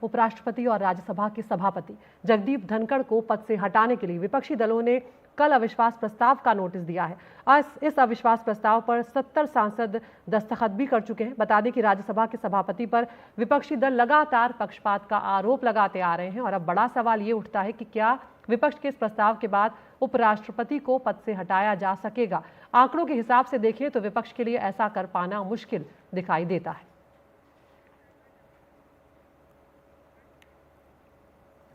उपराष्ट्रपति और राज्यसभा के सभापति जगदीप धनखड़ को पद से हटाने के लिए विपक्षी दलों ने कल अविश्वास प्रस्ताव का नोटिस दिया है। आज इस अविश्वास प्रस्ताव पर 70 सांसद दस्तखत भी कर चुके हैं। बता दें कि राज्यसभा के सभापति पर विपक्षी दल लगातार पक्षपात का आरोप लगाते आ रहे हैं और अब बड़ा सवाल ये उठता है कि क्या विपक्ष के इस प्रस्ताव के बाद उपराष्ट्रपति को पद से हटाया जा सकेगा। आंकड़ों के हिसाब से देखें तो विपक्ष के लिए ऐसा कर पाना मुश्किल दिखाई देता है।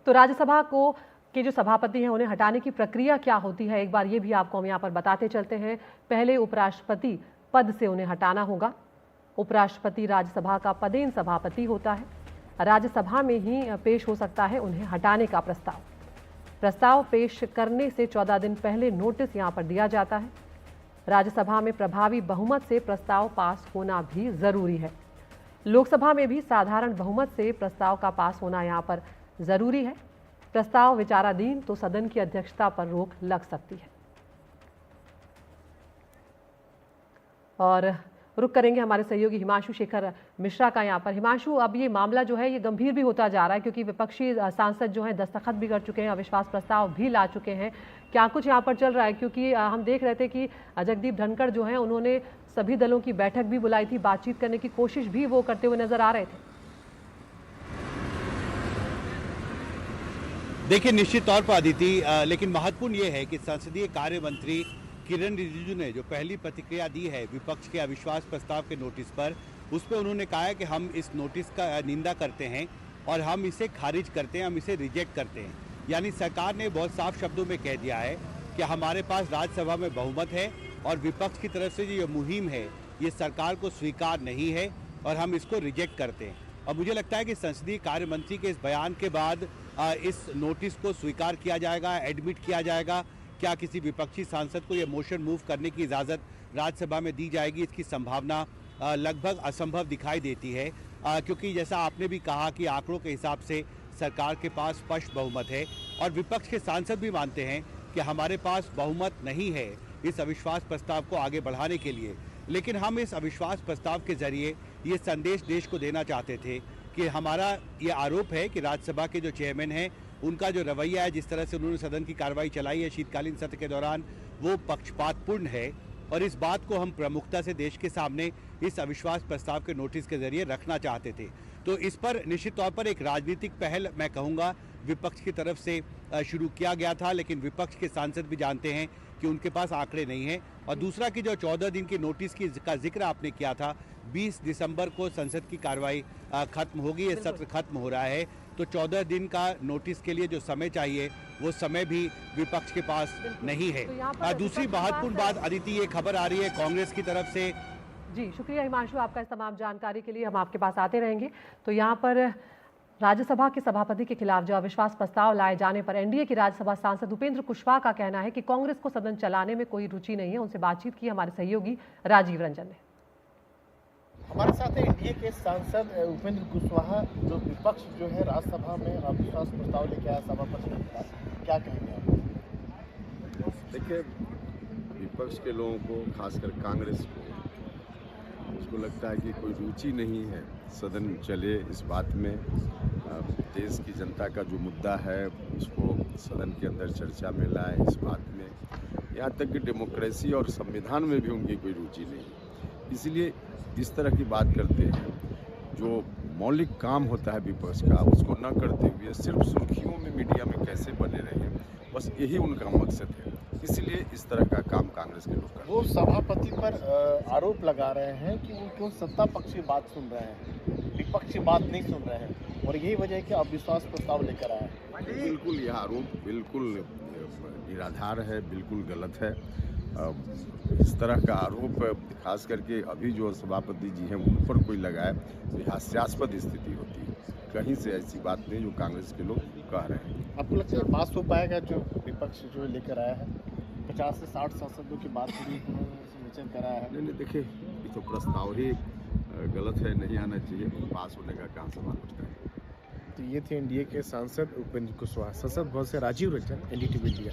तो राज्यसभा के जो सभापति हैं उन्हें हटाने की प्रक्रिया क्या होती है, एक बार ये भी आपको हम यहाँ पर बताते चलते हैं। पहले उपराष्ट्रपति पद से उन्हें हटाना होगा। उपराष्ट्रपति राज्यसभा का पदेन सभापति होता है। राज्यसभा में ही पेश हो सकता है उन्हें हटाने का प्रस्ताव। प्रस्ताव पेश करने से 14 दिन पहले नोटिस यहाँ पर दिया जाता है। राज्यसभा में प्रभावी बहुमत से प्रस्ताव पास होना भी जरूरी है। लोकसभा में भी साधारण बहुमत से प्रस्ताव का पास होना यहाँ पर जरूरी है। प्रस्ताव विचाराधीन तो सदन की अध्यक्षता पर रोक लग सकती है। और रुक करेंगे हमारे सहयोगी हिमांशु शेखर मिश्रा का यहाँ पर। हिमांशु, अब ये मामला जो है ये गंभीर भी होता जा रहा है क्योंकि विपक्षी सांसद जो हैं दस्तखत भी कर चुके हैं, अविश्वास प्रस्ताव भी ला चुके हैं। क्या कुछ यहाँ पर चल रहा है? क्योंकि हम देख रहे थे कि जगदीप धनखड़ जो हैं उन्होंने सभी दलों की बैठक भी बुलाई थी, बातचीत करने की कोशिश भी वो करते हुए नजर आ रहे थे। देखिए, निश्चित तौर पर अदिति, लेकिन महत्वपूर्ण ये है कि संसदीय कार्य मंत्री किरण रिजिजू ने जो पहली प्रतिक्रिया दी है विपक्ष के अविश्वास प्रस्ताव के नोटिस पर, उस पर उन्होंने कहा है कि हम इस नोटिस का निंदा करते हैं और हम इसे खारिज करते हैं, हम इसे रिजेक्ट करते हैं। यानी सरकार ने बहुत साफ शब्दों में कह दिया है कि हमारे पास राज्यसभा में बहुमत है और विपक्ष की तरफ से जो ये मुहिम है ये सरकार को स्वीकार नहीं है और हम इसको रिजेक्ट करते हैं। और मुझे लगता है कि संसदीय कार्य मंत्री के इस बयान के बाद इस नोटिस को स्वीकार किया जाएगा, एडमिट किया जाएगा। क्या किसी विपक्षी सांसद को ये मोशन मूव करने की इजाज़त राज्यसभा में दी जाएगी, इसकी संभावना लगभग असंभव दिखाई देती है, क्योंकि जैसा आपने भी कहा कि आंकड़ों के हिसाब से सरकार के पास स्पष्ट बहुमत है और विपक्ष के सांसद भी मानते हैं कि हमारे पास बहुमत नहीं है इस अविश्वास प्रस्ताव को आगे बढ़ाने के लिए। लेकिन हम इस अविश्वास प्रस्ताव के जरिए ये संदेश देश को देना चाहते थे कि हमारा ये आरोप है कि राज्यसभा के जो चेयरमैन हैं उनका जो रवैया है, जिस तरह से उन्होंने सदन की कार्रवाई चलाई है शीतकालीन सत्र के दौरान, वो पक्षपातपूर्ण है और इस बात को हम प्रमुखता से देश के सामने इस अविश्वास प्रस्ताव के नोटिस के जरिए रखना चाहते थे। तो इस पर निश्चित तौर पर एक राजनीतिक पहल मैं कहूँगा विपक्ष की तरफ से शुरू किया गया था, लेकिन विपक्ष के सांसद भी जानते हैं कि उनके पास आंकड़े नहीं हैं। और दूसरा कि जो 14 दिन की नोटिस का जिक्र आपने किया था, 20 दिसंबर को संसद की कार्रवाई खत्म होगी, ये सत्र खत्म हो रहा है, तो 14 दिन का नोटिस के लिए जो समय चाहिए वो समय भी विपक्ष के पास नहीं है। तो दूसरी महत्वपूर्ण बात अदिति, ये खबर आ रही है कांग्रेस की तरफ से। जी शुक्रिया हिमांशु आपका इस तमाम जानकारी के लिए, हम आपके पास आते रहेंगे। तो यहाँ पर राज्यसभा के सभापति के खिलाफ जो अविश्वास प्रस्ताव लाए जाने पर एनडीए की राज्यसभा सांसद उपेंद्र कुशवाहा का कहना है कि कांग्रेस को सदन चलाने में कोई रुचि नहीं है। उनसे बातचीत की हमारे सहयोगी राजीव रंजन ने। हमारे साथ एनडीए के सांसद उपेंद्र कुशवाहा, जो विपक्ष जो है राज्यसभा में अविश्वास प्रस्ताव लेके आया सभापति के खिलाफ, क्या कहेंगे आप? देखिए, विपक्ष के लोगों को, खासकर कांग्रेस को, उसको लगता है कि कोई रुचि नहीं है सदन चले इस बात में। देश की जनता का जो मुद्दा है उसको सदन के अंदर चर्चा में लाए इस बात में। यहाँ तक कि डेमोक्रेसी और संविधान में भी उनकी कोई रुचि नहीं। इसलिए इस तरह की बात करते हैं, जो मौलिक काम होता है विपक्ष का उसको न करते हुए सिर्फ सुर्खियों में मीडिया में कैसे बने रहे, बस यही उनका मकसद है। इसलिए इस तरह का काम कांग्रेस के लोग कर रहे हैं। वो सभापति पर आरोप लगा रहे हैं कि वो क्यों सत्ता पक्ष की बात सुन रहे हैं, विपक्ष की बात नहीं सुन रहे हैं और यही वजह है कि अविश्वास प्रस्ताव लेकर आए हैं। बिल्कुल, यह आरोप बिल्कुल निराधार है, बिल्कुल गलत है। इस तरह का आरोप खास करके अभी जो सभापति जी हैं उन पर कोई लगाए तो हास्यास्पद स्थिति होती है। कहीं से ऐसी बात नहीं जो कांग्रेस के लोग कह रहे हैं। आपको लगता है पास हो पाएगा जो विपक्ष जो लेकर आया है? 50 से 60 सांसदों की बात पूरी विचार कराया है। नहीं, देखिए, ये तो प्रस्ताव ही गलत है, नहीं आना चाहिए। पास होने का कहाँ सवाल उठता है। तो ये थे एनडीए के सांसद उपेंद्र कुशवाहा। संसद भवन से राजीव रंजन, एनडीटीवी इंडिया।